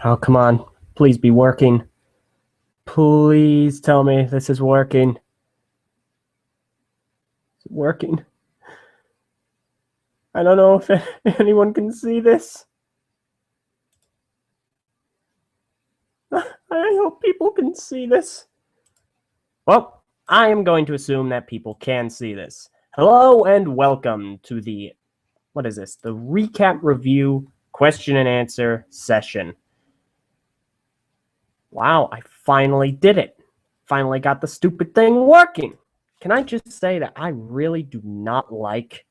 Oh, come on. Please be working. Please tell me this is working. Is it working? I don't know if anyone can see this. I hope people can see this. Well, I am going to assume that people can see this. Hello and welcome to the, what is this? The recap review question and answer session. Wow, I finally did it. Finally got the stupid thing working. Can I just say that I really do not like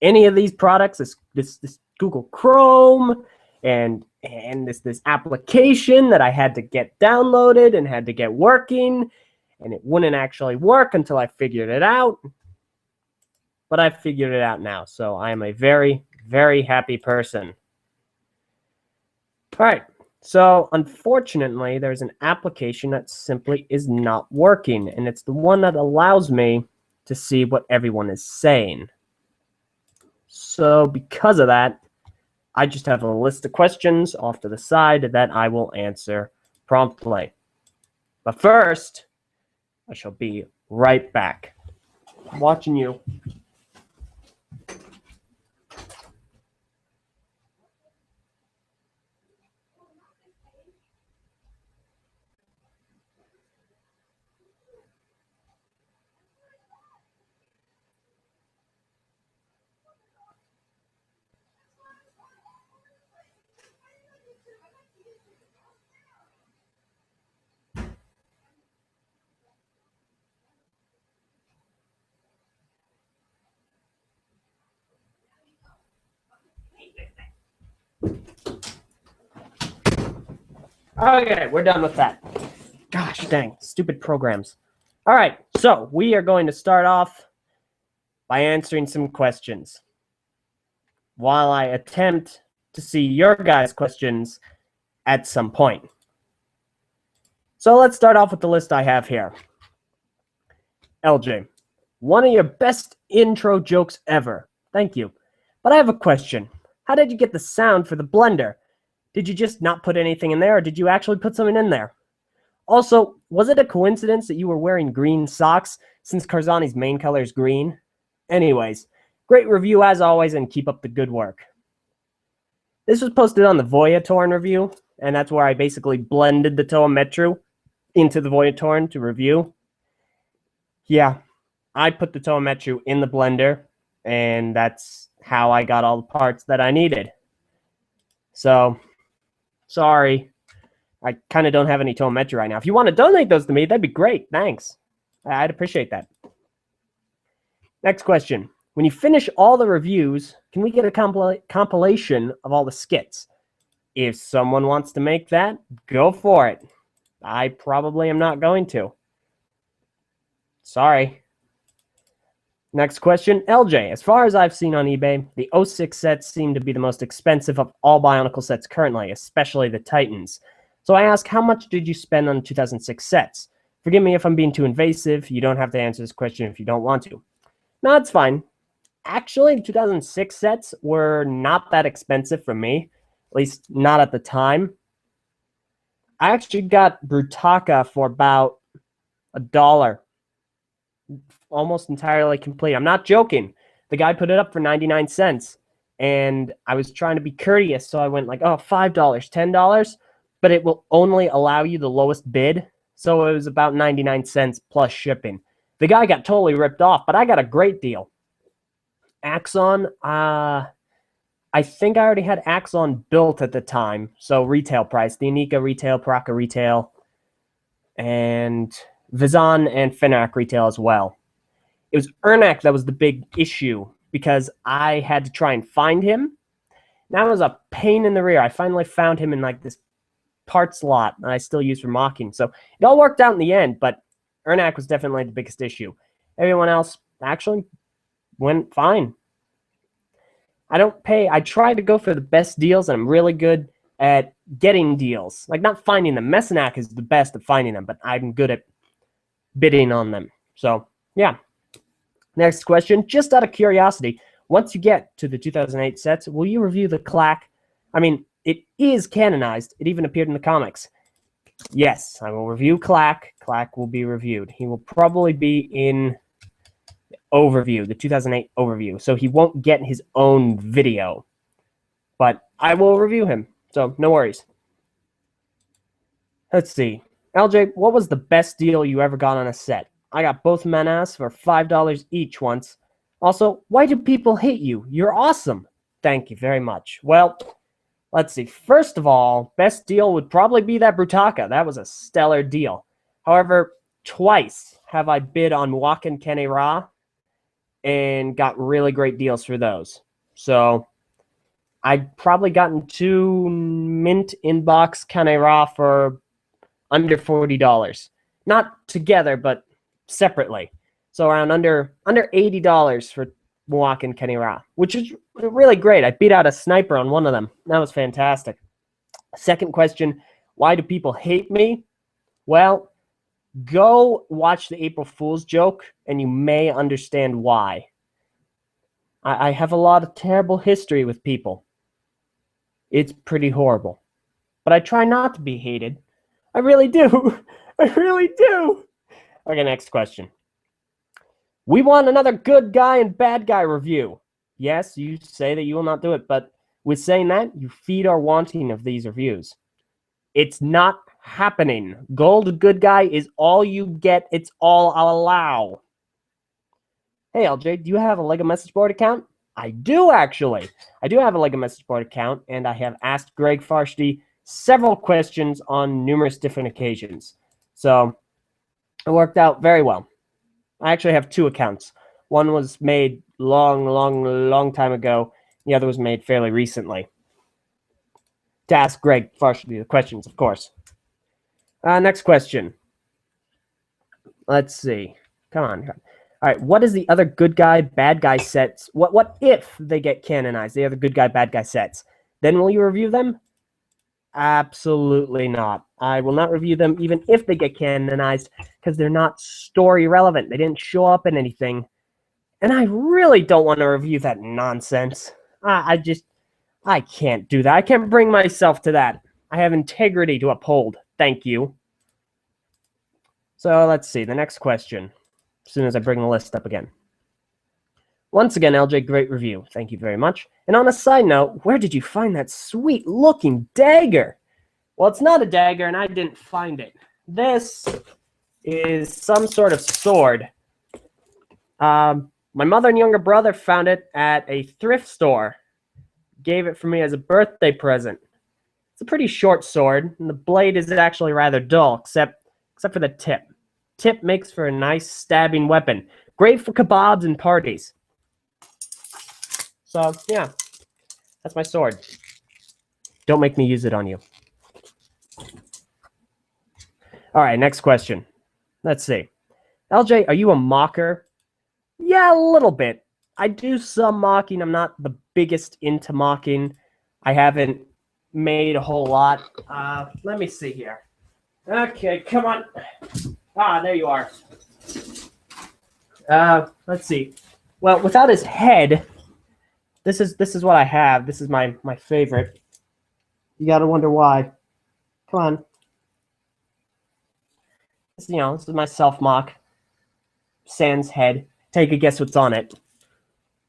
any of these products, this Google Chrome and this application that I had to get downloaded and had to get working, and it wouldn't actually work until I figured it out. But I figured it out now, so I am a very, very happy person. All right, so unfortunately, there's an application that simply is not working, and it's the one that allows me to see what everyone is saying. So because of that, I just have a list of questions off to the side that I will answer promptly. But first, I shall be right back. I'm watching you. Okay, we're done with that. Gosh dang, stupid programs. All right, so we are going to start off by answering some questions while I attempt to see your guys' questions at some point. So let's start off with the list I have here. Eljay, one of your best intro jokes ever. Thank you. But I have a question. How did you get the sound for the blender? Did you just not put anything in there, or did you actually put something in there? Also, was it a coincidence that you were wearing green socks since Karzani's main color is green? Anyways, great review as always, and keep up the good work. This was posted on the Voyatorn review, and that's where I basically blended the Toa Metru into the Voyatorn to review. Yeah, I put the Toa Metru in the blender, and that's how I got all the parts that I needed. So, sorry. I kind of don't have any Toa Metru right now. If you want to donate those to me, that'd be great. Thanks. I'd appreciate that. Next question. When you finish all the reviews, can we get a compilation of all the skits? If someone wants to make that, go for it. I probably am not going to. Sorry. Next question. Eljay, as far as I've seen on eBay, the 06 sets seem to be the most expensive of all Bionicle sets currently, especially the Titans. So I ask, how much did you spend on 2006 sets? Forgive me if I'm being too invasive. You don't have to answer this question if you don't want to. No, it's fine. Actually, 2006 sets were not that expensive for me, at least not at the time. I actually got Brutaka for about $1, almost entirely complete. I'm not joking. The guy put it up for 99 cents, and I was trying to be courteous, so I went like, oh, $5, $10, but it will only allow you the lowest bid, so it was about 99 cents plus shipping. The guy got totally ripped off, but I got a great deal. Axon, I think I already had Axon built at the time, so retail price, the Anika retail, Paraka retail, and Vizan and Fenrak retail as well. It was Ernak that was the big issue because I had to try and find him. That was a pain in the rear. I finally found him in like this parts lot that I still use for mocking. So it all worked out in the end, but Ernak was definitely the biggest issue. Everyone else actually went fine. I try to go for the best deals, and I'm really good at getting deals. Like, not finding them. Messinac is the best at finding them, but I'm good at bidding on them. So, yeah. Next question. Just out of curiosity, once you get to the 2008 sets, will you review the Clack? I mean, it is canonized. It even appeared in the comics. Yes, I will review Clack. Clack will be reviewed. He will probably be in the overview, the 2008 overview, so he won't get his own video. But I will review him, so no worries. Let's see. LJ, what was the best deal you ever got on a set? I got both Manas for $5 each once. Also, why do people hate you? You're awesome. Thank you very much. Well, let's see. First of all, best deal would probably be that Brutaka. That was a stellar deal. However, twice have I bid on Wakan Kene Ra and got really great deals for those. So I'd probably gotten 2 mint inbox Kene Ra for under $40. Not together, but separately. So around under $80 for Wakan and Kene Ra, which is really great. I beat out a sniper on one of them. That was fantastic. Second question, why do people hate me? Well, go watch the April Fool's joke, and you may understand why. I have a lot of terrible history with people. It's pretty horrible. But I try not to be hated. I really do. I really do. Okay, next question. We want another good guy and bad guy review. Yes, you say that you will not do it, but with saying that, you feed our wanting of these reviews. It's not happening. Gold good guy is all you get. It's all I'll allow. Hey, LJ, do you have a LEGO message board account? I do, actually. I do have a LEGO message board account, and I have asked Greg Farshty several questions on numerous different occasions. So it worked out very well. I actually have 2 accounts. One was made long time ago. The other was made fairly recently. To ask Greg Farshty the questions, of course. Next question. Let's see. Come on. All right. What is the other good guy, bad guy sets? What if they get canonized? The other good guy, bad guy sets. Then will you review them? Absolutely not. I will not review them even if they get canonized because they're not story relevant. They didn't show up in anything. And I really don't want to review that nonsense. I can't do that. I can't bring myself to that. I have integrity to uphold. Thank you. So let's see. The next question. As soon as I bring the list up again. Once again, LJ, great review. Thank you very much. And on a side note, where did you find that sweet-looking dagger? Well, it's not a dagger, and I didn't find it. This is some sort of sword. My mother and younger brother found it at a thrift store. Gave it for me as a birthday present. It's a pretty short sword, and the blade is actually rather dull, except for the tip. Tip makes for a nice stabbing weapon. Great for kebabs and parties. So, yeah, that's my sword. Don't make me use it on you. All right, next question. Let's see. LJ, are you a mocker? Yeah, a little bit. I do some mocking. I'm not the biggest into mocking. I haven't made a whole lot. Let me see here. Okay, come on. There you are. Let's see. Well, without his head, this is what I have. This is my favorite. You gotta wonder why. Come on. This is my self-mock. Sans head. Take a guess what's on it.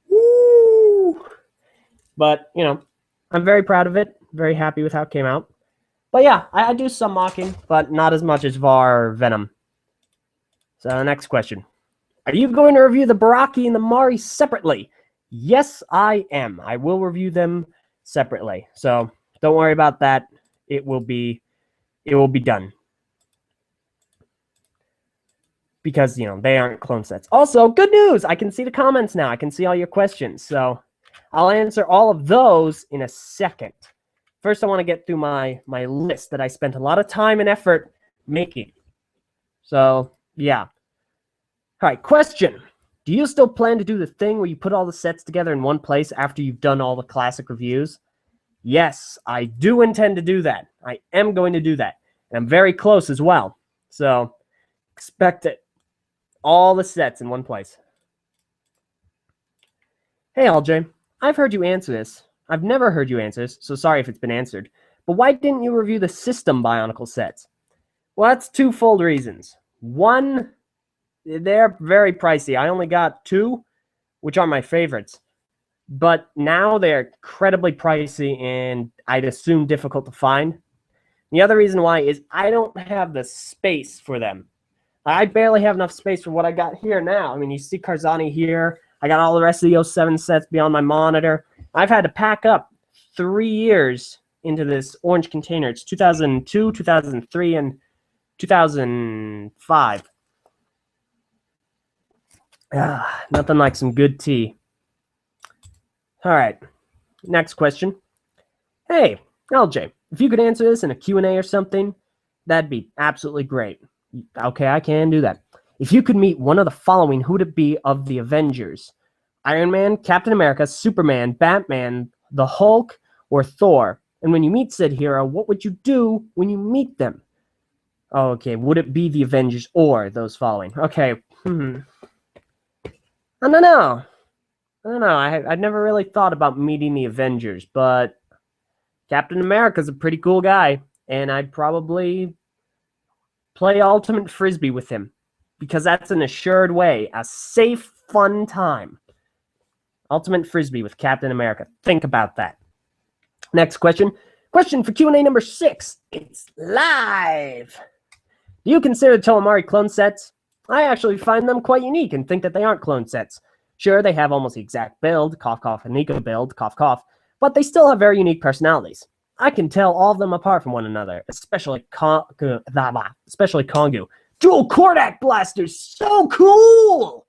Woo! But, I'm very proud of it. Very happy with how it came out. But yeah, I do some mocking, but not as much as Var or Venom. So, next question. Are you going to review the Baraki and the Mari separately? Yes, I am. I will review them separately. So, don't worry about that. It will be done. Because, they aren't clone sets. Also, good news! I can see the comments now. I can see all your questions. So, I'll answer all of those in a second. First, I want to get through my list that I spent a lot of time and effort making. So, yeah. All right, question. Do you still plan to do the thing where you put all the sets together in one place after you've done all the classic reviews? Yes, I do intend to do that. I am going to do that. And I'm very close as well. So, expect it. All the sets in one place. Hey, LJ. I've heard you answer this, I've never heard you answer this, so sorry if it's been answered. But why didn't you review the system Bionicle sets? Well, that's twofold reasons. One, they're very pricey. I only got 2, which are my favorites. But now they're incredibly pricey and I'd assume difficult to find. The other reason why is I don't have the space for them. I barely have enough space for what I got here now. I mean, you see Karzani here. I got all the rest of the 07 sets beyond my monitor. I've had to pack up 3 years into this orange container. It's 2002, 2003, and 2005. Nothing like some good tea. All right, next question. Hey, LJ, if you could answer this in a Q&A or something, that'd be absolutely great. Okay, I can do that. If you could meet one of the following, who would it be of the Avengers? Iron Man, Captain America, Superman, Batman, the Hulk, or Thor? And when you meet said hero, what would you do when you meet them? Okay, would it be the Avengers or those following? Okay, I don't know. I'd never really thought about meeting the Avengers, but Captain America's a pretty cool guy, and I'd probably play Ultimate Frisbee with him, because that's an assured way, a safe, fun time. Ultimate Frisbee with Captain America. Think about that. Next question. Question for Q&A number 6. It's live. Do you consider Toomari clone sets? I actually find them quite unique and think that they aren't clone sets. Sure, they have almost the exact build, cough, cough, and Nico build, cough, cough, but they still have very unique personalities. I can tell all of them apart from one another, especially Kongu. Dual Kordak blasters, so cool!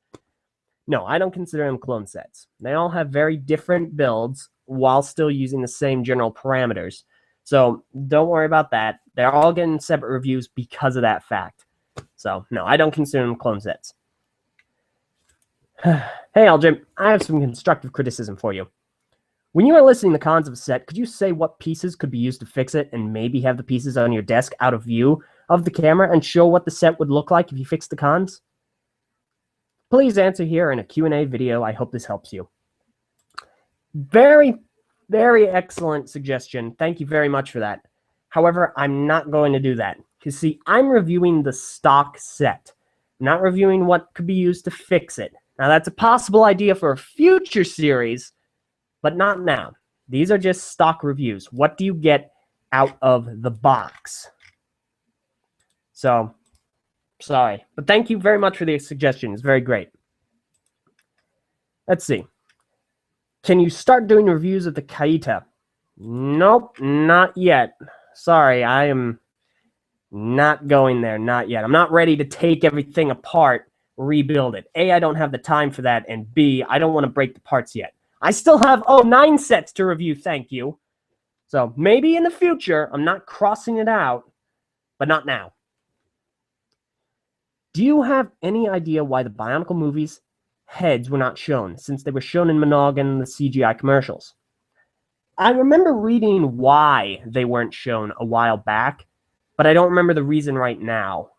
No, I don't consider them clone sets. They all have very different builds while still using the same general parameters. So don't worry about that. They're all getting separate reviews because of that fact. So no, I don't consider them clone sets. Hey, Eljay, I have some constructive criticism for you. When you are listing the cons of a set, could you say what pieces could be used to fix it and maybe have the pieces on your desk out of view of the camera and show what the set would look like if you fixed the cons? Please answer here in a Q&A video. I hope this helps you. Very, very excellent suggestion. Thank you very much for that. However, I'm not going to do that. Because, see, I'm reviewing the stock set, not reviewing what could be used to fix it. Now, that's a possible idea for a future series, but not now. These are just stock reviews. What do you get out of the box? So, sorry. But thank you very much for the suggestion. It's very great. Let's see. Can you start doing reviews of the Kaita? Nope, not yet. Sorry, I am not going there. Not yet. I'm not ready to take everything apart, rebuild it. A, I don't have the time for that, and B, I don't want to break the parts yet. I still have, 9 sets to review, thank you. So maybe in the future, I'm not crossing it out, but not now. Do you have any idea why the Bionicle movies' heads were not shown, since they were shown in Minogue and the CGI commercials? I remember reading why they weren't shown a while back, but I don't remember the reason right now.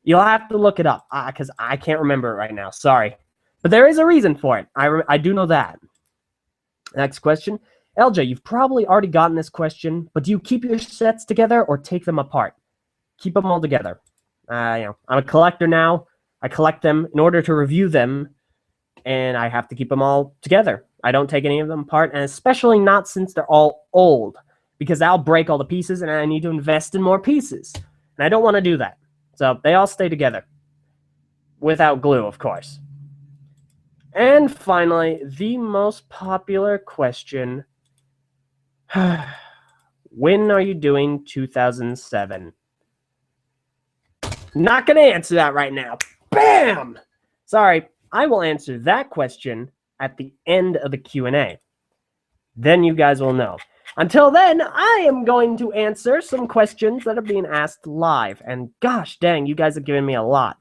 You'll have to look it up, because I can't remember it right now. Sorry. But there is a reason for it. I do know that. Next question. Eljay, you've probably already gotten this question, but do you keep your sets together or take them apart? Keep them all together. I'm a collector now. I collect them in order to review them, and I have to keep them all together. I don't take any of them apart, and especially not since they're all old, because I'll break all the pieces, and I need to invest in more pieces. And I don't want to do that. So they all stay together. Without glue, of course. And finally, the most popular question. When are you doing 2007? Not going to answer that right now. Bam! Sorry, I will answer that question at the end of the Q&A. Then you guys will know. Until then, I am going to answer some questions that are being asked live. And gosh dang, you guys have given me a lot.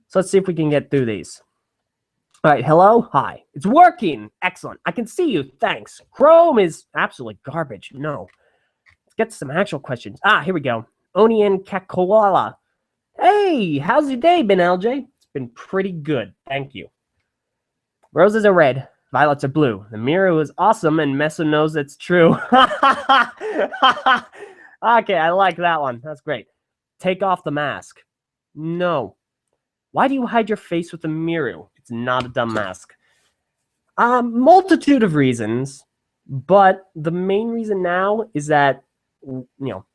So let's see if we can get through these. All right, hello? Hi. It's working. Excellent. I can see you. Thanks. Chrome is absolutely garbage. No. Let's get to some actual questions. Here we go. Onion Kakoala. Hey, how's your day been, Eljay? It's been pretty good. Thank you. Roses are red. Violets are blue. The Miru is awesome, and Meso knows it's true. Okay, I like that one. That's great. Take off the mask. No. Why do you hide your face with the Miru? It's not a dumb mask. Multitude of reasons, but the main reason now is that,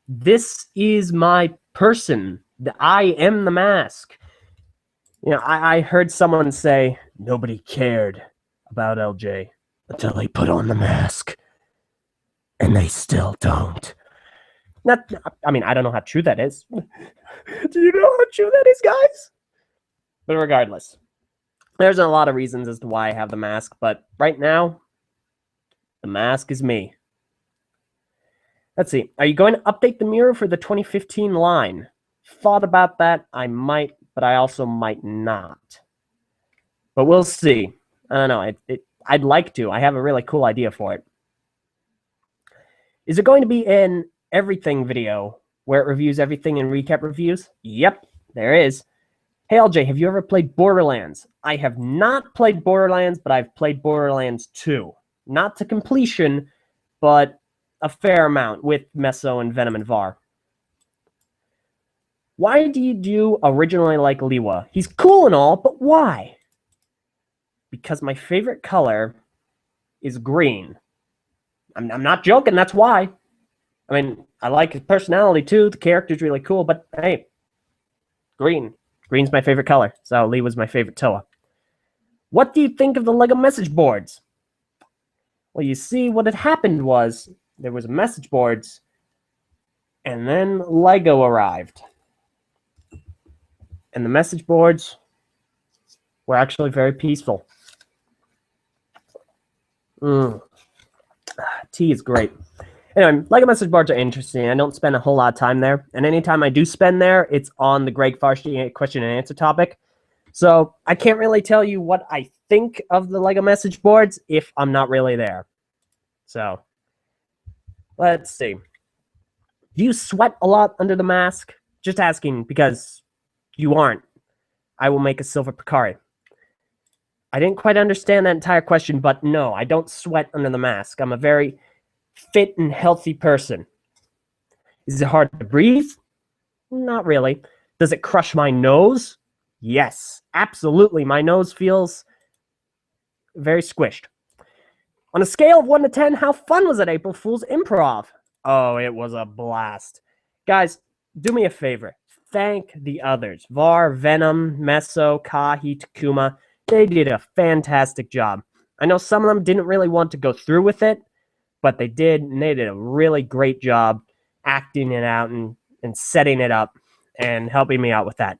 this is my person. I am the mask. I heard someone say, nobody cared about Eljay until they put on the mask. And they still don't. I don't know how true that is. Do you know how true that is, guys? But regardless, there's a lot of reasons as to why I have the mask, but right now, the mask is me. Let's see. Are you going to update the Miru for the 2015 line? Thought about that. I might, but I also might not. But we'll see. I don't know. I'd like to. I have a really cool idea for it. Is it going to be an everything video where it reviews everything and recap reviews? Yep, there is. Hey, Eljay, have you ever played Borderlands? I have not played Borderlands, but I've played Borderlands 2. Not to completion, but a fair amount with Meso and Venom and Var. Why do you originally like Liwa? He's cool and all, but why? Because my favorite color is green. I'm not joking, that's why. I mean, I like his personality too. The character's really cool, but hey, green. Green's my favorite color, so Lee was my favorite Toa. What do you think of the LEGO message boards? Well, you see, what had happened was there was message boards, and then LEGO arrived. And the message boards were actually very peaceful. Tea is great. Anyway, LEGO message boards are interesting. I don't spend a whole lot of time there. And anytime I do spend there, it's on the Greg Farshi question and answer topic. So I can't really tell you what I think of the LEGO message boards if I'm not really there. So let's see. Do you sweat a lot under the mask? Just asking because you aren't. I will make a silver Picari. I didn't quite understand that entire question, but no, I don't sweat under the mask. I'm a very fit and healthy person. Is it hard to breathe? Not really. Does it crush my nose? Yes, absolutely. My nose feels very squished. On a scale of 1 to 10, how fun was it, April Fool's Improv? Oh, it was a blast. Guys, do me a favor. Thank the others. Var, Venom, Meso, Kahi, Takuma. They did a fantastic job. I know some of them didn't really want to go through with it, but they did, and they did a really great job acting it out and setting it up and helping me out with that.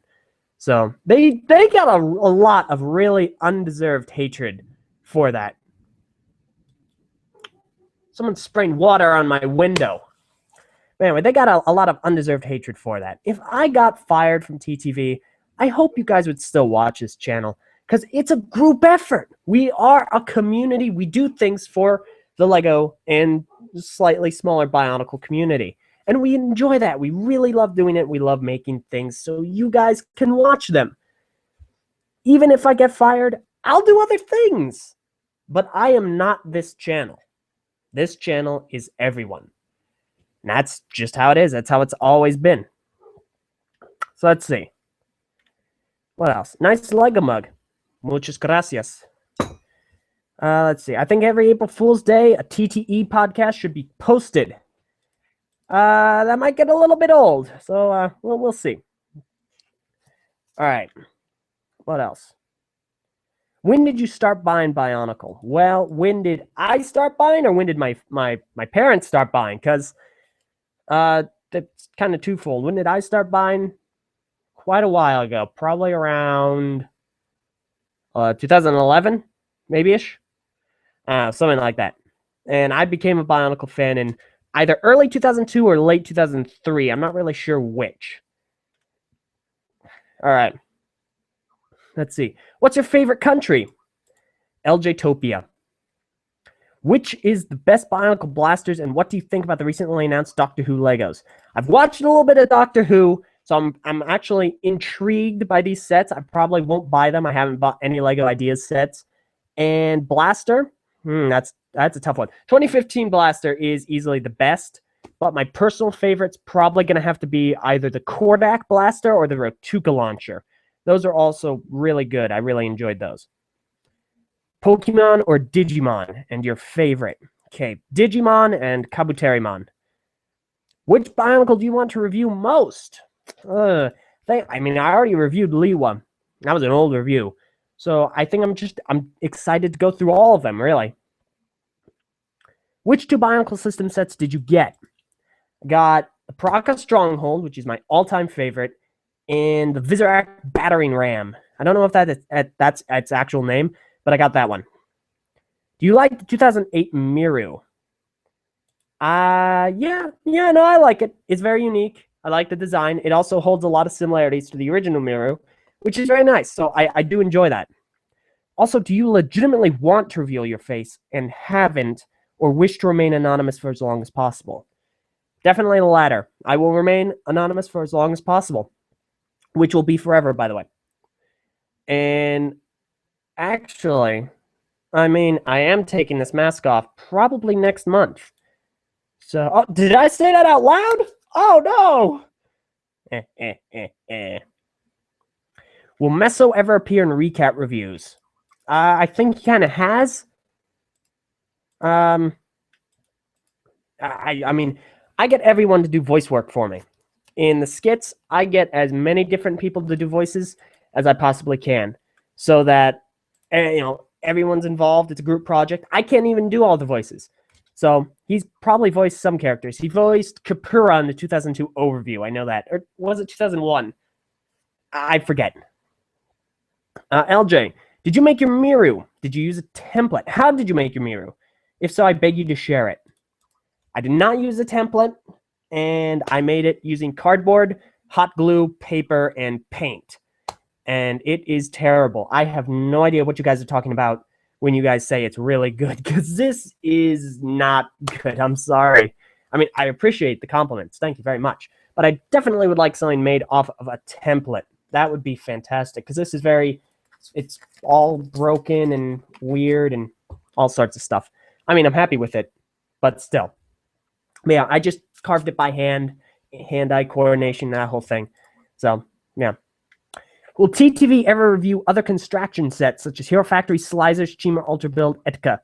So they got a lot of really undeserved hatred for that. Someone spraying water on my window. Anyway, they got a lot of undeserved hatred for that. If I got fired from TTV, I hope you guys would still watch this channel because it's a group effort. We are a community. We do things for the LEGO and slightly smaller Bionicle community. And we enjoy that. We really love doing it. We love making things so you guys can watch them. Even if I get fired, I'll do other things. But I am not this channel. This channel is everyone. And that's just how it is. That's how it's always been. So let's see. What else? Nice LEGO mug. Muchas gracias. Let's see. I think every April Fool's Day, a TTE podcast should be posted. That might get a little bit old. So we'll see. All right. What else? When did you start buying Bionicle? Well, when did I start buying, or when did my parents start buying? Because that's kind of twofold. When did I start buying? Quite a while ago. Probably around 2011, maybe-ish. Something like that. And I became a Bionicle fan in either early 2002 or late 2003. I'm not really sure which. All right. Let's see. What's your favorite country? Eljaytopia. Which is the best Bionicle blasters, and what do you think about the recently announced Doctor Who Legos? I've watched a little bit of Doctor Who, so I'm actually intrigued by these sets. I probably won't buy them. I haven't bought any Lego Ideas sets. And Blaster, that's a tough one. 2015 Blaster is easily the best, but my personal favorite's probably going to have to be either the Kordak Blaster or the Rotuka Launcher. Those are also really good. I really enjoyed those. Pokemon or Digimon, and your favorite? Okay, Digimon and Kabuterimon. Which Bionicle do you want to review most? I already reviewed Liwa. That was an old review. So I think I'm excited to go through all of them, really. Which two Bionicle system sets did you get? I got the Paraka Stronghold, which is my all-time favorite, and the Visorak Battering Ram. I don't know if that's its actual name, but I got that one. Do you like the 2008 Miru? No, I like it. It's very unique. I like the design. It also holds a lot of similarities to the original Miru, which is very nice. So I do enjoy that. Also, do you legitimately want to reveal your face and haven't, or wish to remain anonymous for as long as possible? Definitely the latter. I will remain anonymous for as long as possible, which will be forever, by the way. And actually, I am taking this mask off probably next month. So, did I say that out loud? Oh, no! Will Meso ever appear in recap reviews? I think he kind of has. I get everyone to do voice work for me. In the skits, I get as many different people to do voices as I possibly can, so that everyone's involved. It's a group project. I can't even do all the voices. So he's probably voiced some characters. He voiced Kapura in the 2002 overview. I know that. Or was it 2001? I forget. Eljay, did you make your Miru? Did you use a template? How did you make your Miru? If so, I beg you to share it. I did not use a template, and I made it using cardboard, hot glue, paper, and paint. And it is terrible. I have no idea what you guys are talking about when you guys say it's really good, because this is not good. I'm sorry. I appreciate the compliments. Thank you very much. But I definitely would like something made off of a template. That would be fantastic, because this is it's all broken and weird and all sorts of stuff. I'm happy with it, but still. Yeah, I just carved it by hand, hand-eye coordination, that whole thing. So, yeah. Will TTV ever review other construction sets, such as Hero Factory, Slicers, Chima, Ultra Build, etc.?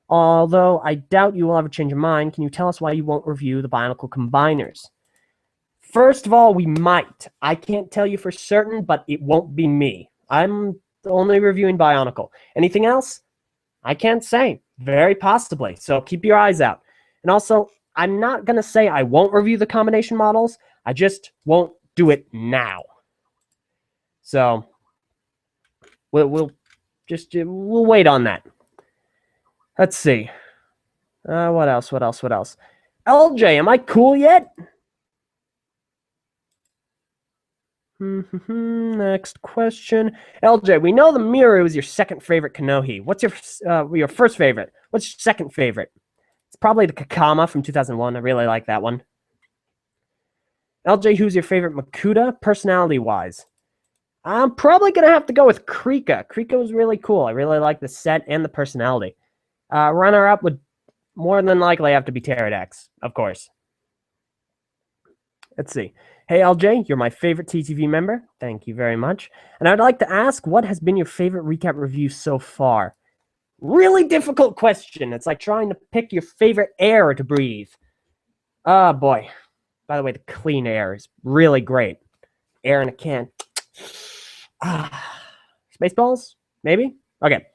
Although I doubt you will ever change your mind, can you tell us why you won't review the Bionicle Combiners? First of all, we might. I can't tell you for certain, but it won't be me. I'm only reviewing Bionicle. Anything else? I can't say. Very possibly. So keep your eyes out. And also, I'm not going to say I won't review the combination models. I just won't do it now. So we'll wait on that. Let's see. What else? Eljay, am I cool yet? Next question. Eljay, we know the Miru is your second favorite Kanohi. What's your first favorite? What's your second favorite? It's probably the Kakama from 2001. I really like that one. Eljay, who's your favorite Makuta, personality-wise? I'm probably going to have to go with Krika. Krika was really cool. I really like the set and the personality. Runner-up would more than likely have to be Pterodax, of course. Let's see. Hey, Eljay, you're my favorite TTV member. Thank you very much. And I'd like to ask, what has been your favorite recap review so far? Really difficult question. It's like trying to pick your favorite air to breathe. Oh, boy. By the way, the clean air is really great. Air in a can. Spaceballs? Maybe? Okay.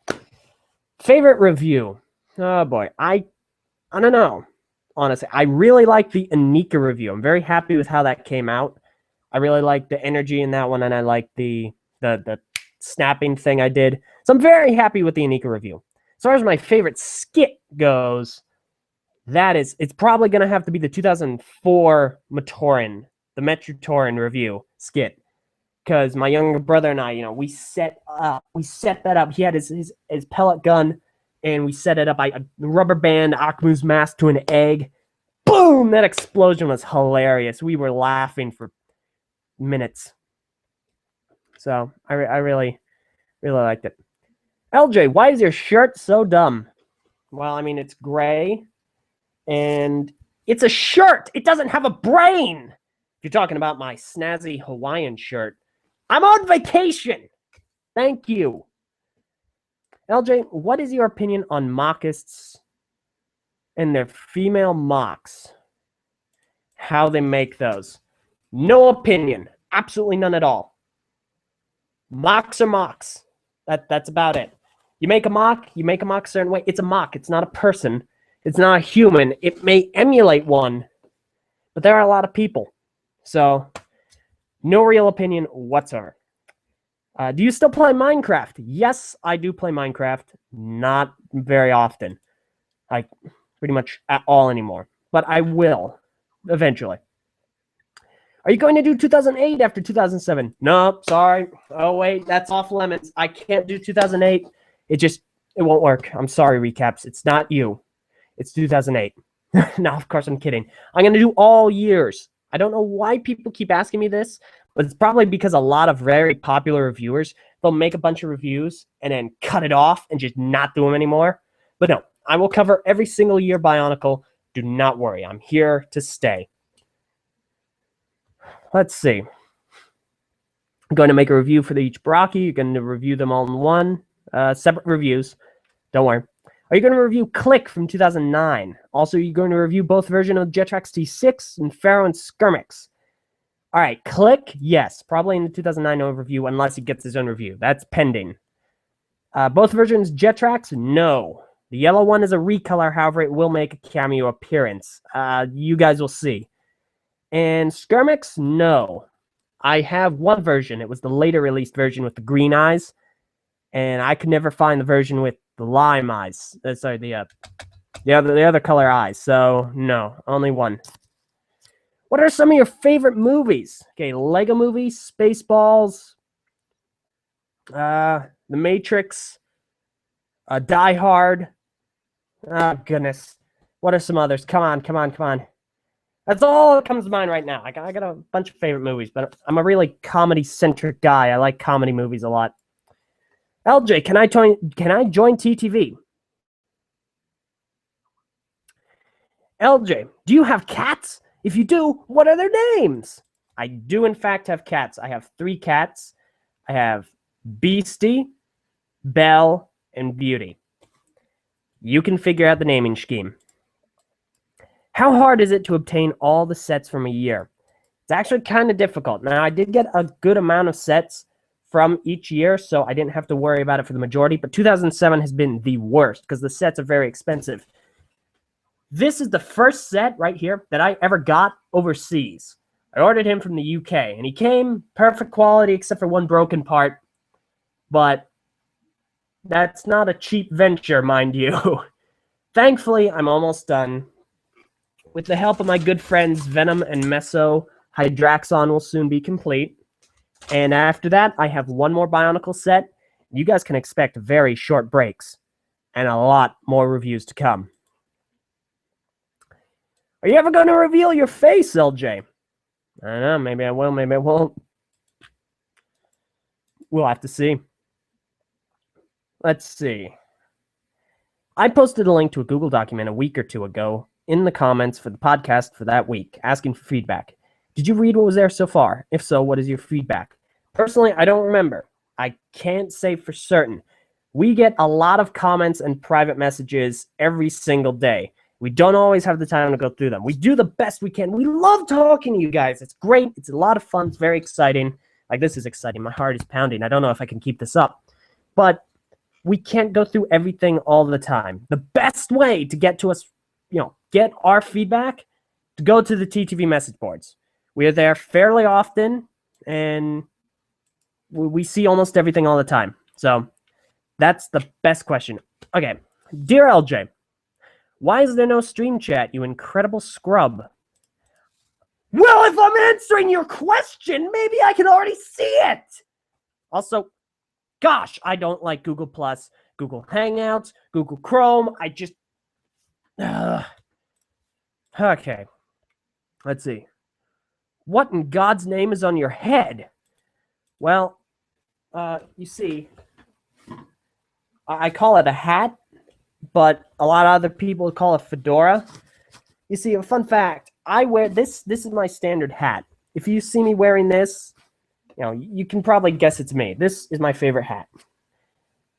Favorite review? Oh, boy. I don't know. Honestly, I really like the Anika review. I'm very happy with how that came out. I really like the energy in that one, and I like the snapping thing I did. So I'm very happy with the Anika review. As far as my favorite skit goes, it's probably going to have to be the 2004 Matoran, the Metrotoran review skit. Because my younger brother and I, we set that up. He had his pellet gun, and we set it up. I rubber band Akmu's mask to an egg. Boom! That explosion was hilarious. We were laughing for minutes. So I really liked it. LJ, why is your shirt so dumb? Well, I mean, it's gray, and it's a shirt. It doesn't have a brain. If you're talking about my snazzy Hawaiian shirt, I'm on vacation. Thank you. LJ, what is your opinion on mockists and their female mocks? How they make those? No opinion. Absolutely none at all. Mocks are mocks. That's about it. You make a mock a certain way. It's a mock. It's not a person. It's not a human. It may emulate one, but there are a lot of people. So, no real opinion whatsoever. Do you still play Minecraft? Yes, I do play Minecraft. Not very often. Like, pretty much at all anymore. But I will, eventually. Are you going to do 2008 after 2007? No, sorry. Oh, wait, that's off limits. I can't do 2008. It won't work. I'm sorry, Recaps. It's not you. It's 2008. No, of course I'm kidding. I'm going to do all years. I don't know why people keep asking me this, but it's probably because a lot of very popular reviewers, they'll make a bunch of reviews and then cut it off and just not do them anymore. But no, I will cover every single year Bionicle. Do not worry. I'm here to stay. Let's see. I'm going to make a review for each Brocky. You're going to review them all in one. Separate reviews. Don't worry. Are you going to review Click from 2009? Also, you're going to review both versions of Jetrax T6 and Pharaoh and Skirmix. All right, Click, yes. Probably in the 2009 overview, unless he gets his own review. That's pending. Both versions Jetrax, no. The yellow one is a recolor, however, it will make a cameo appearance. You guys will see. And Skirmix, no. I have one version. It was the later released version with the green eyes. And I could never find the version with the lime eyes. Sorry, the other color eyes. So, no, only one. What are some of your favorite movies? Okay, Lego movies, Spaceballs, The Matrix, Die Hard. Oh, goodness. What are some others? Come on. That's all that comes to mind right now. I got a bunch of favorite movies, but I'm a really comedy-centric guy. I like comedy movies a lot. LJ, can I join TTV? LJ, do you have cats? If you do, what are their names? I do, in fact, have cats. I have 3 cats. I have Beastie, Belle, and Beauty. You can figure out the naming scheme. How hard is it to obtain all the sets from a year? It's actually kind of difficult. Now, I did get a good amount of sets from each year, so I didn't have to worry about it for the majority, but 2007 has been the worst because the sets are very expensive. This is the first set right here that I ever got overseas. I ordered him from the UK, and he came perfect quality except for one broken part, but that's not a cheap venture, mind you. Thankfully, I'm almost done. With the help of my good friends Venom and Meso, Hydraxon will soon be complete. And after that, I have one more Bionicle set. You guys can expect very short breaks and a lot more reviews to come. Are you ever going to reveal your face, LJ? I don't know. Maybe I will, maybe I won't. We'll have to see. Let's see. I posted a link to a Google document a week or two ago in the comments for the podcast for that week, asking for feedback. Did you read what was there so far? If so, what is your feedback? Personally, I don't remember. I can't say for certain. We get a lot of comments and private messages every single day. We don't always have the time to go through them. We do the best we can. We love talking to you guys. It's great. It's a lot of fun. It's very exciting. Like, this is exciting. My heart is pounding. I don't know if I can keep this up. But we can't go through everything all the time. The best way to get to us, get our feedback, to go to the TTV message boards. We are there fairly often, and we see almost everything all the time. So that's the best question. Okay. Dear LJ, why is there no stream chat, you incredible scrub? Well, if I'm answering your question, maybe I can already see it. Also, gosh, I don't like Google+, Google Hangouts, Google Chrome. I just... Okay. Let's see. What in God's name is on your head? Well, you see, I call it a hat, but a lot of other people call it fedora. You see, a fun fact, I wear this. This is my standard hat. If you see me wearing this, you can probably guess it's me. This is my favorite hat.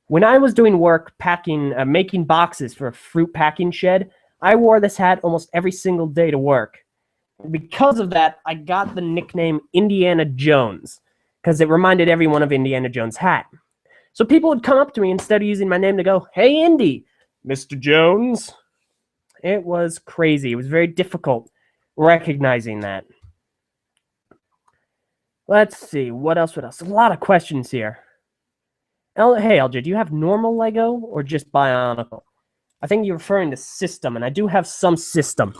When I was doing work making boxes for a fruit packing shed, I wore this hat almost every single day to work. Because of that, I got the nickname Indiana Jones, because it reminded everyone of Indiana Jones' hat. So people would come up to me instead of using my name to go, "Hey, Indy, Mr. Jones." It was crazy. It was very difficult recognizing that. Let's see. What else? A lot of questions here. Hey, Eljay, do you have normal Lego or just Bionicle? I think you're referring to system, and I do have some system.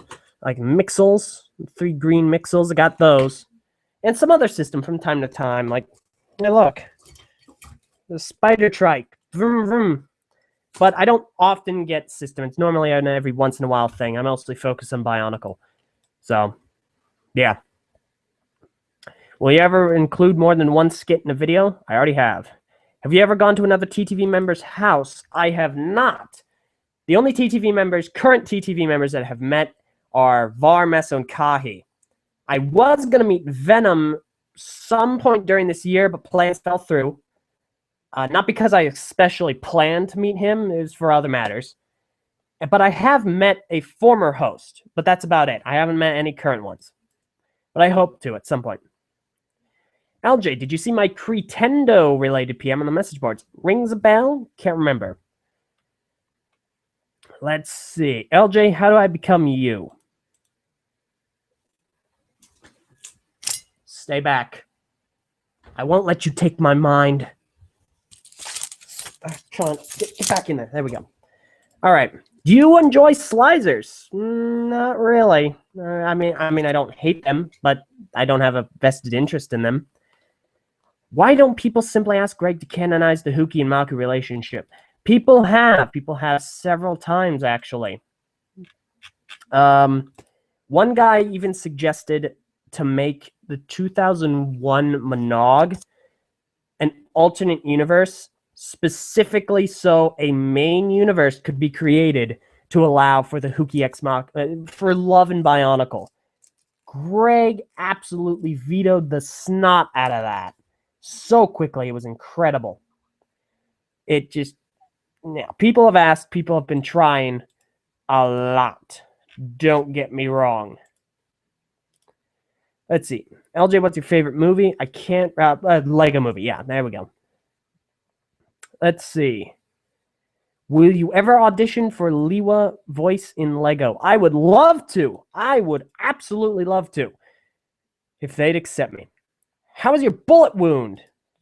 Like Mixels, 3 green Mixels. I got those. And some other system from time to time. Like, hey, look. The Spider Trike. Vroom, vroom. But I don't often get system. It's normally an every once in a while thing. I mostly focus on Bionicle. So, yeah. Will you ever include more than one skit in a video? I already have. Have you ever gone to another TTV member's house? I have not. The only current TTV members that I have met are Var, Meso, and Kahi. I was going to meet Venom some point during this year, but plans fell through. Not because I especially planned to meet him, it was for other matters. But I have met a former host, but that's about it. I haven't met any current ones. But I hope to at some point. Eljay, did you see my Cretendo-related PM on the message boards? Rings a bell? Can't remember. Let's see. Eljay, how do I become you? Stay back. I won't let you take my mind. Get back in there. There we go. All right. Do you enjoy Slizers? Not really. I mean, I don't hate them, but I don't have a vested interest in them. Why don't people simply ask Greg to canonize the Huki and Maku relationship? People have several times, actually. One guy even suggested to make the 2001 Monog an alternate universe, specifically so a main universe could be created to allow for the Huki X Maku, for Love and Bionicle. Greg absolutely vetoed the snot out of that so quickly. It was incredible. It just, people have asked, people have been trying a lot. Don't get me wrong. Let's see. Eljay, what's your favorite movie? I can't, Lego movie. Yeah, there we go. Let's see. Will you ever audition for Liwa voice in Lego? I would love to. I would absolutely love to. If they'd accept me. How is your bullet wound?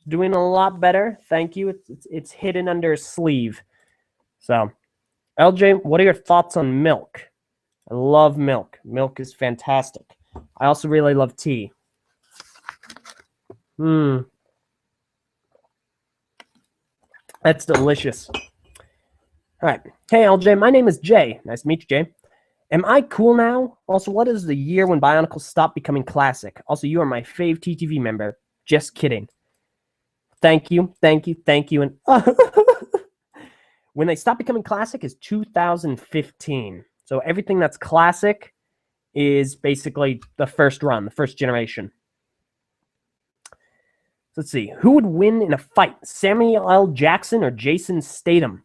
Doing a lot better. Thank you. It's hidden under a sleeve. So, Eljay, what are your thoughts on milk? I love milk. Milk is fantastic. I also really love tea. That's delicious. All right. Hey, Eljay, my name is Jay. Nice to meet you, Jay. Am I cool now? Also, what is the year when Bionicle stopped becoming classic? Also, you are my fave TTV member. Just kidding. Thank you. And when they stopped becoming classic is 2015. So everything that's classic is basically the first run, the first generation. Let's see. Who would win in a fight? Samuel L. Jackson or Jason Statham?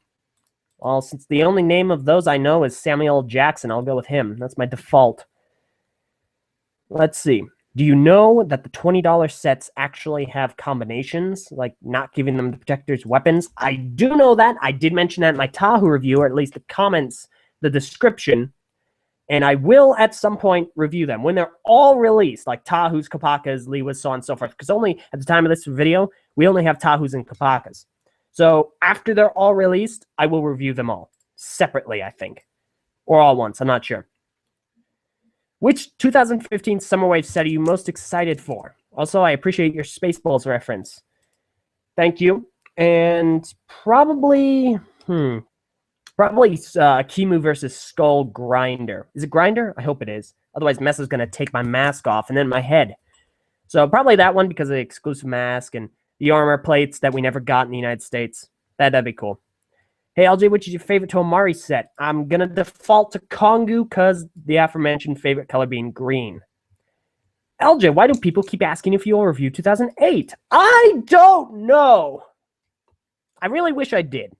Well, since the only name of those I know is Samuel L. Jackson, I'll go with him. That's my default. Let's see. Do you know that the $20 sets actually have combinations, like not giving them the protectors weapons? I do know that. I did mention that in my Tahu review, or at least the comments, the description. And I will, at some point, review them when they're all released, like Tahu's, Kopaka's, Liwa's, so on and so forth. Because only at the time of this video, we only have Tahu's and Kopaka's. So after they're all released, I will review them all separately, I think. Or all once, I'm not sure. Which 2015 Summer Wave set are you most excited for? Also, I appreciate your Spaceballs reference. Thank you. And probably... Probably Kimu versus Skull Grinder. Is it Grinder? I hope it is. Otherwise, Mess is going to take my mask off and then my head. So probably that one because of the exclusive mask and the armor plates that we never got in the United States. That'd be cool. Hey, LJ, which is your favorite Tomari set? I'm going to default to Kongu because the aforementioned favorite color being green. LJ, why do people keep asking if you'll review 2008? I don't know. I really wish I did.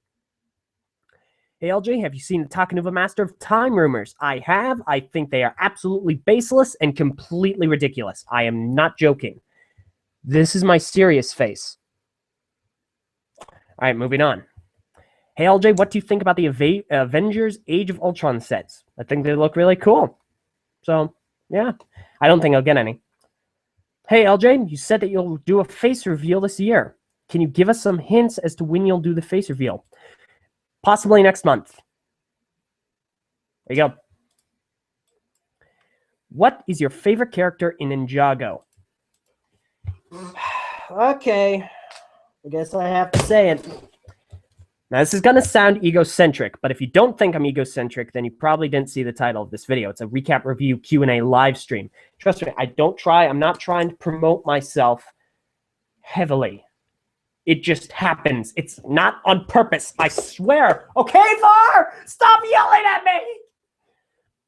Hey, LJ, have you seen the Takanuva Master of Time rumors? I have. I think they are absolutely baseless and completely ridiculous. I am not joking. This is my serious face. All right, moving on. Hey, LJ, what do you think about the Avengers Age of Ultron sets? I think they look really cool. So, yeah. I don't think I'll get any. Hey, LJ, you said that you'll do a face reveal this year. Can you give us some hints as to when you'll do the face reveal? Possibly next month. There you go. What is your favorite character in Ninjago? Okay. I guess I have to say it. Now, this is going to sound egocentric, but if you don't think I'm egocentric, then you probably didn't see the title of this video. It's a recap review Q&A live stream. Trust me, I'm not trying to promote myself heavily. It just happens. It's not on purpose, I swear. Okay, VAR? Stop yelling at me!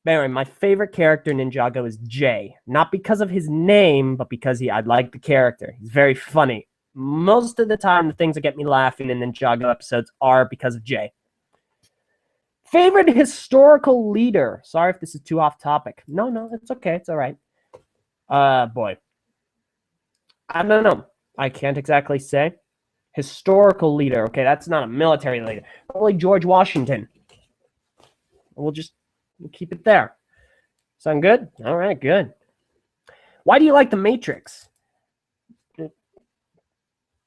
But anyway, my favorite character in Ninjago is Jay. Not because of his name, but because I like the character. He's very funny. Most of the time, the things that get me laughing in Ninjago episodes are because of Jay. Favorite historical leader. Sorry if this is too off topic. No, it's okay. It's all right. Boy. I don't know. I can't exactly say. Historical leader. Okay, that's not a military leader. Probably George Washington. We'll keep it there. Sound good? All right, good. Why do you like The Matrix?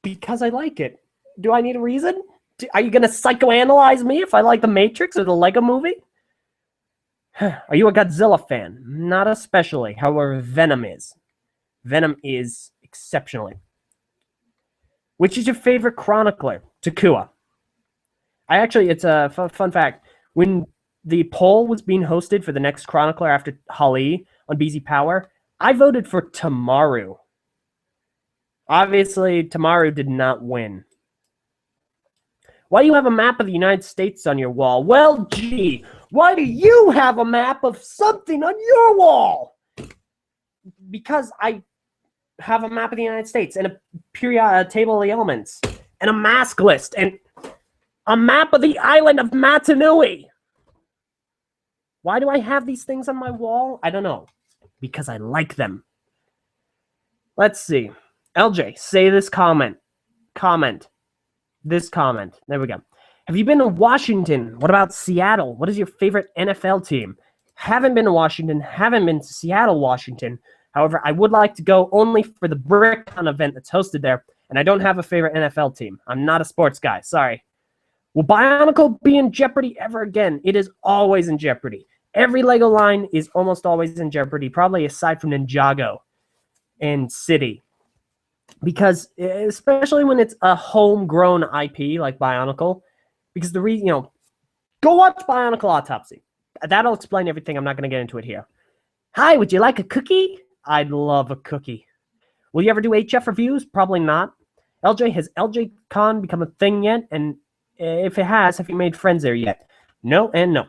Because I like it. Do I need a reason? Are you going to psychoanalyze me if I like The Matrix or the Lego movie? Are you a Godzilla fan? Not especially. However, Venom is. Venom is exceptionally. Which is your favorite chronicler? Takua. It's a fun fact. When the poll was being hosted for the next chronicler after Hali on BZ Power, I voted for Tamaru. Obviously, Tamaru did not win. Why do you have a map of the United States on your wall? Well, gee, why do you have a map of something on your wall? Because I have a map of the United States and a table of the elements and a mask list and a map of the island of Matanui. Why do I have these things on my wall? I don't know. Because I like them. Let's see. LJ, say this comment. This comment. There we go. Have you been to Washington? What about Seattle? What is your favorite NFL team? Haven't been to Washington. Haven't been to Seattle, Washington. However, I would like to go only for the BrickCon event that's hosted there, and I don't have a favorite NFL team. I'm not a sports guy. Sorry. Will Bionicle be in jeopardy ever again? It is always in jeopardy. Every LEGO line is almost always in jeopardy, probably aside from Ninjago and City. Because, especially when it's a homegrown IP like Bionicle, because the reason, go watch Bionicle Autopsy. That'll explain everything. I'm not going to get into it here. Hi, would you like a cookie? I'd love a cookie. Will you ever do HF reviews? Probably not. LJ, has LJ Con become a thing yet? And if it has, have you made friends there yet? No and no.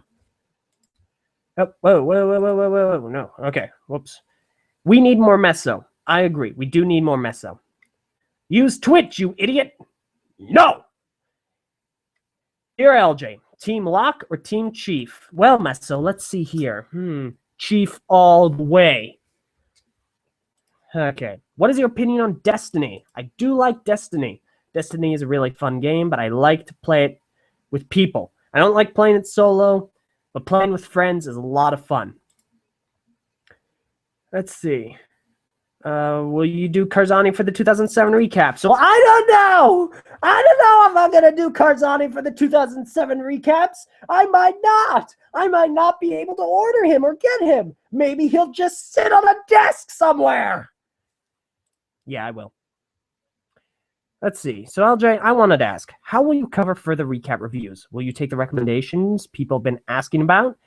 Oh, whoa, no. Okay, whoops. We need more meso. I agree. We do need more meso. Use Twitch, you idiot. No! Dear LJ, Team Lock or Team Chief? Well, meso, let's see here. Chief all the way. Okay. What is your opinion on Destiny? I do like Destiny. Destiny is a really fun game, but I like to play it with people. I don't like playing it solo, but playing with friends is a lot of fun. Let's see. Will you do Karzani for the 2007 recap? So I don't know. I don't know if I'm going to do Karzani for the 2007 recaps. I might not. I might not be able to order him or get him. Maybe he'll just sit on a desk somewhere. Yeah, I will. Let's see. So, LJ, I wanted to ask, how will you cover further recap reviews? Will you take the recommendations people have been asking about?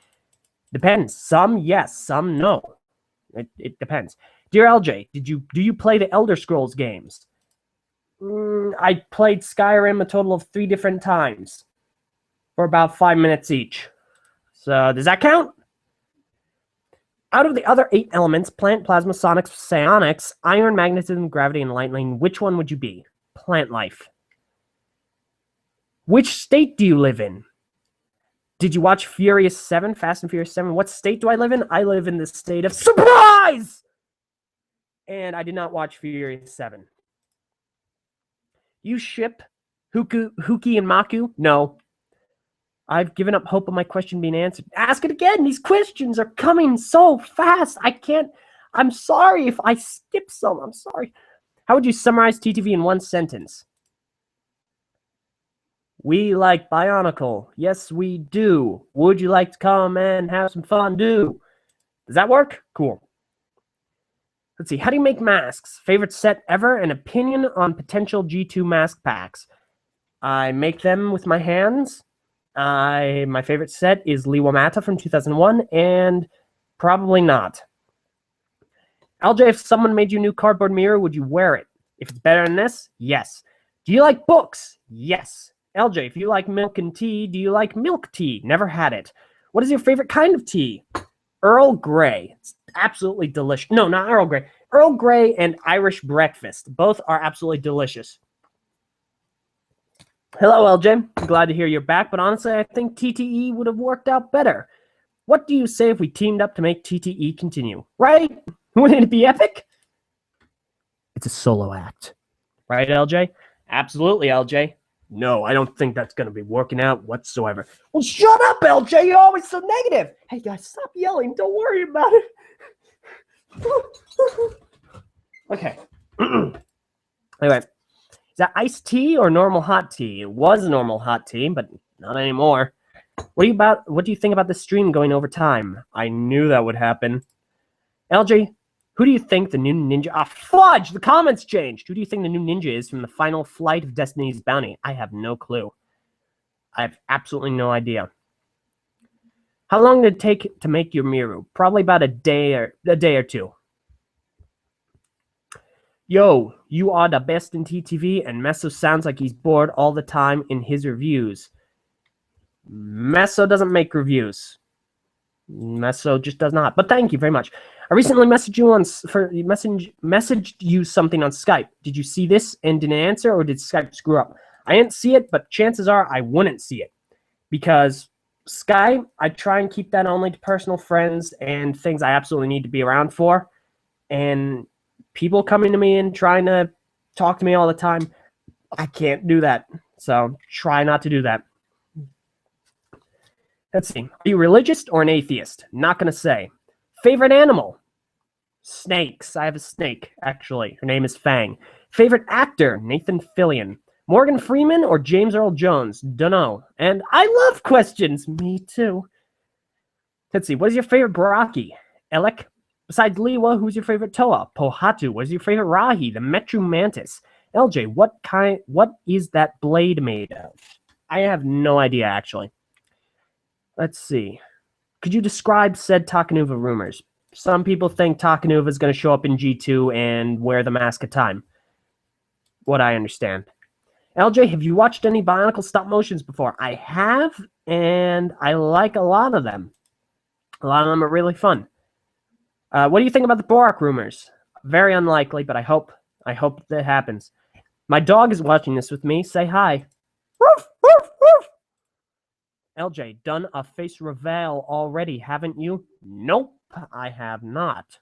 Depends. Some, yes. Some, no. It depends. Dear LJ, do you play the Elder Scrolls games? I played Skyrim a total of 3 different times. for about 5 minutes each. So does that count? Out of the other 8 elements, plant, plasma, sonics, psionics, iron, magnetism, gravity, and lightning, which one would you be? Plant life. Which state do you live in? Did you watch Furious 7, Fast and Furious 7? What state do I live in? I live in the state of surprise! And I did not watch Furious 7. You ship Huki and Maku? No. I've given up hope of my question being answered. Ask it again. These questions are coming so fast. I can't. I'm sorry if I skip some. I'm sorry. How would you summarize TTV in one sentence? We like Bionicle. Yes, we do. Would you like to come and have some fun? Does that work? Cool. Let's see. How do you make masks? Favorite set ever? An opinion on potential G2 mask packs. I make them with my hands. My favorite set is Liwamata from 2001, and probably not. Eljay, if someone made you a new cardboard mirror, would you wear it? If it's better than this, yes. Do you like books? Yes. Eljay, if you like milk and tea, do you like milk tea? Never had it. What is your favorite kind of tea? Earl Grey. It's absolutely delicious. No, not Earl Grey. Earl Grey and Irish breakfast. Both are absolutely delicious. Hello, Eljay. I'm glad to hear you're back, but honestly, I think TTE would have worked out better. What do you say if we teamed up to make TTE continue? Right? Wouldn't it be epic? It's a solo act. Right, Eljay? Absolutely, Eljay. No, I don't think that's going to be working out whatsoever. Well, shut up, Eljay. You're always so negative. Hey, guys, stop yelling. Don't worry about it. Okay. Anyway, is that iced tea or normal hot tea? It was normal hot tea, but not anymore. What do you think about the stream going over time? I knew that would happen. Eljay, who do you think the new ninja... Ah, fudge! The comments changed! Who do you think the new ninja is from the final flight of Destiny's Bounty? I have no clue. I have absolutely no idea. How long did it take to make your Miru? Probably about a day or two. Yo, you are the best in TTV, and Meso sounds like he's bored all the time in his reviews. Meso doesn't make reviews. Meso just does not. But thank you very much. I recently messaged you something on Skype. Did you see this and didn't answer, or did Skype screw up? I didn't see it, but chances are I wouldn't see it. Because Skype, I try and keep that only to personal friends and things I absolutely need to be around for. And people coming to me and trying to talk to me all the time, I can't do that. So try not to do that. Let's see. Are you religious or an atheist? Not going to say. Favorite animal? Snakes. I have a snake, actually. Her name is Fang. Favorite actor? Nathan Fillion. Morgan Freeman or James Earl Jones? Dunno. And I love questions. Me too. Let's see. What is your favorite Baraki? Elec. Besides Liwa, who's your favorite Toa? Pohatu. What is your favorite Rahi? The Metru Mantis. Eljay, what is that blade made of? I have no idea, actually. Let's see. Could you describe said Takanuva rumors? Some people think Takanuva is going to show up in G2 and wear the mask of time. What I understand. Eljay, have you watched any Bionicle stop motions before? I have, and I like a lot of them. A lot of them are really fun. What do you think about the Borak rumors? Very unlikely, but I hope that happens. My dog is watching this with me. Say hi. Woof, woof, woof. Eljay, done a face reveal already, haven't you? Nope, I have not.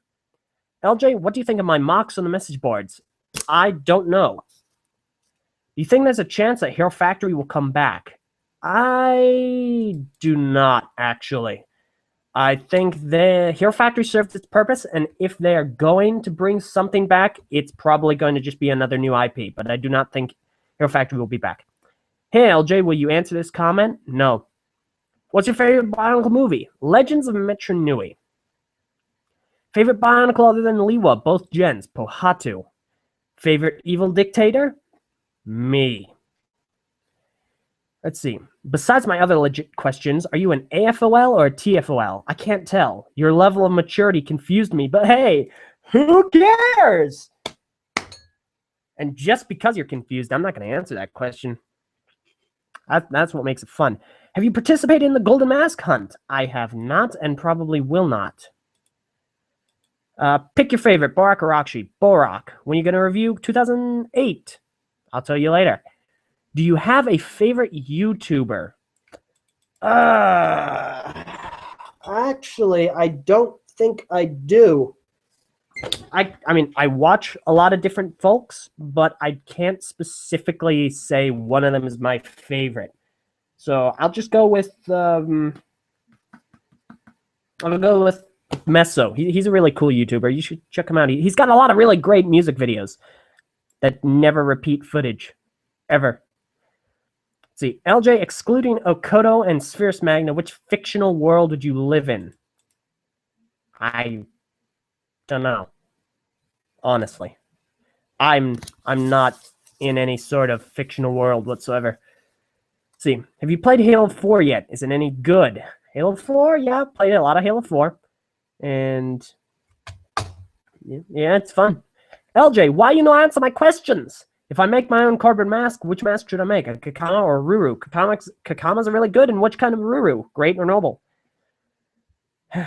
Eljay, what do you think of my mocks on the message boards? I don't know. Do you think there's a chance that Hero Factory will come back? I do not, actually. I think the Hero Factory served its purpose, and if they are going to bring something back, it's probably going to just be another new IP, but I do not think Hero Factory will be back. Hey, Eljay, will you answer this comment? No. What's your favorite Bionicle movie? Legends of Metro Nui. Favorite Bionicle other than Liwa? Both gens. Pohatu. Favorite evil dictator? Me. Let's see. Besides my other legit questions, are you an AFOL or a TFOL? I can't tell. Your level of maturity confused me, but hey, who cares? And just because you're confused, I'm not going to answer that question. That's what makes it fun. Have you participated in the Golden Mask hunt? I have not and probably will not. Pick your favorite, Borak or Rakshi? Borak. When are you going to review 2008? I'll tell you later. Do you have a favorite YouTuber? Actually, I don't think I do. I mean, I watch a lot of different folks, but I can't specifically say one of them is my favorite. So I'll just go with Meso. He's a really cool YouTuber. You should check him out. He's got a lot of really great music videos that never repeat footage, ever. Let's see, Eljay, excluding Okoto and Spherus Magna, which fictional world would you live in? I don't know. Honestly, I'm not in any sort of fictional world whatsoever. Let's see, have you played Halo 4 yet? Is it any good? Halo 4, yeah, played a lot of Halo 4, and yeah, it's fun. Eljay, why you not answer my questions? If I make my own cardboard mask, which mask should I make? A Kakama or a Ruru? Kakamas are really good, and which kind of Ruru? Great or noble?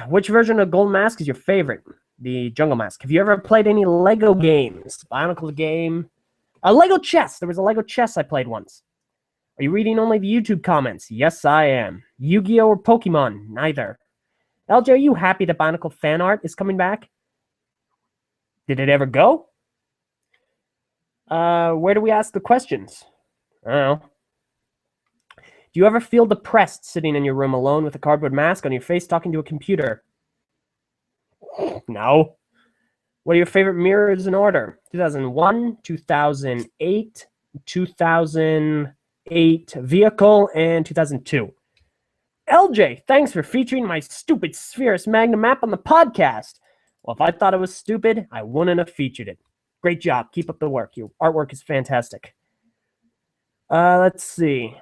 Which version of Golden Mask is your favorite? The Jungle Mask. Have you ever played any Lego games? Bionicle game. A Lego chess. There was a Lego chess I played once. Are you reading only the YouTube comments? Yes, I am. Yu-Gi-Oh! Or Pokemon? Neither. Eljay, are you happy that Bionicle fan art is coming back? Did it ever go? Where do we ask the questions? I don't know. Do you ever feel depressed sitting in your room alone with a cardboard mask on your face talking to a computer? No. What are your favorite mirrors in order? 2001, 2008, 2008 Vehicle, and 2002. Eljay, thanks for featuring my stupid Spherus Magna map on the podcast. Well, if I thought it was stupid, I wouldn't have featured it. Great job. Keep up the work. Your artwork is fantastic. Let's see.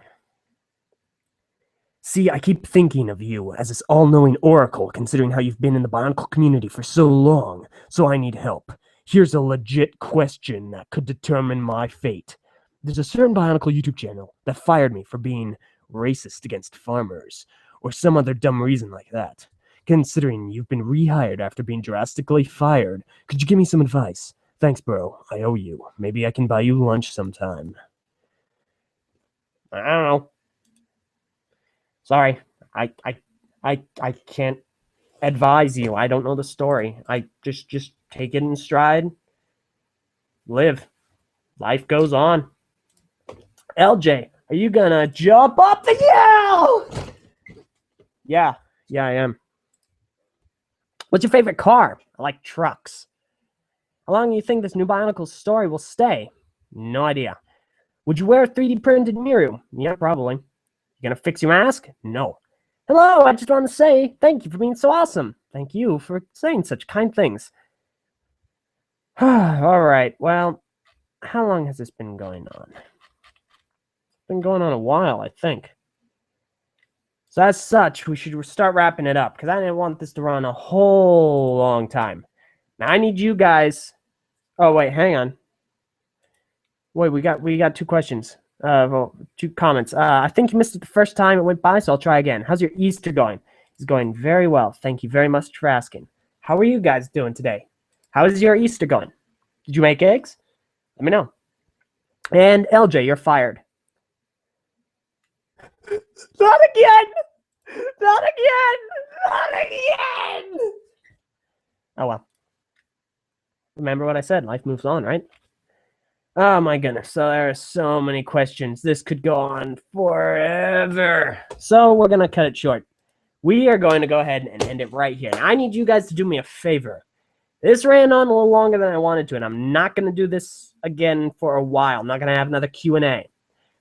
See, I keep thinking of you as this all-knowing oracle, considering how you've been in the Bionicle community for so long, so I need help. Here's a legit question that could determine my fate. There's a certain Bionicle YouTube channel that fired me for being racist against farmers, or some other dumb reason like that. Considering you've been rehired after being drastically fired, could you give me some advice? Thanks, bro. I owe you. Maybe I can buy you lunch sometime. I don't know. Sorry, I can't advise you. I don't know the story. I just take it in stride. Live. Life goes on. Eljay, are you gonna jump up the hill? Yeah, I am. What's your favorite car? I like trucks. How long do you think this new Bionicle story will stay? No idea. Would you wear a 3D printed Miru? Yeah, probably. You gonna fix your mask? No. Hello, I just want to say thank you for being so awesome. Thank you for saying such kind things. All right, well, how long has this been going on? It's been going on a while, I think. So as such, we should start wrapping it up, because I didn't want this to run a whole long time. Now, I need you guys... Oh, wait, hang on. Wait, we got two questions. Well, 2 comments. I think you missed it the first time it went by, so I'll try again. How's your Easter going? It's going very well. Thank you very much for asking. How are you guys doing today? How is your Easter going? Did you make eggs? Let me know. And Eljay, you're fired. Not again! Not again! Not again! Oh, well. Remember what I said. Life moves on, right? Oh my goodness, so there are so many questions. This could go on forever. So we're going to cut it short. We are going to go ahead and end it right here. Now, I need you guys to do me a favor. This ran on a little longer than I wanted to, and I'm not going to do this again for a while. I'm not going to have another Q&A.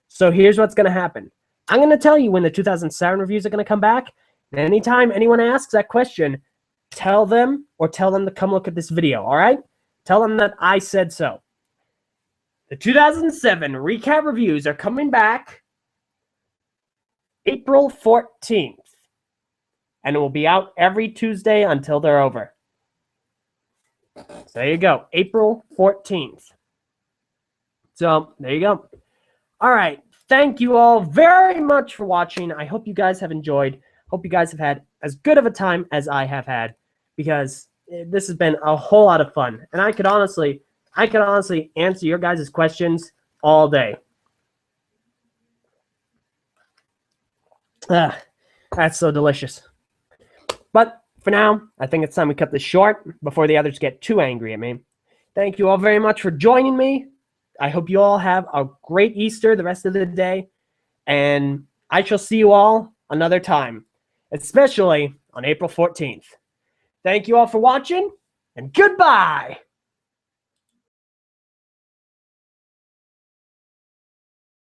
So here's what's going to happen. I'm going to tell you when the 2007 reviews are going to come back. And anytime anyone asks that question, tell them to come look at this video, all right? Tell them that I said so. The 2007 recap reviews are coming back April 14th. And it will be out every Tuesday until they're over. So there you go. April 14th. So there you go. All right. thank you all very much for watching. I hope you guys have enjoyed. Hope you guys have had as good of a time as I have had, because this has been a whole lot of fun. And I could honestly answer your guys' questions all day. That's so delicious. But for now, I think it's time we cut this short before the others get too angry at me. Thank you all very much for joining me. I hope you all have a great Easter the rest of the day. And I shall see you all another time, especially on April 14th. Thank you all for watching, and goodbye!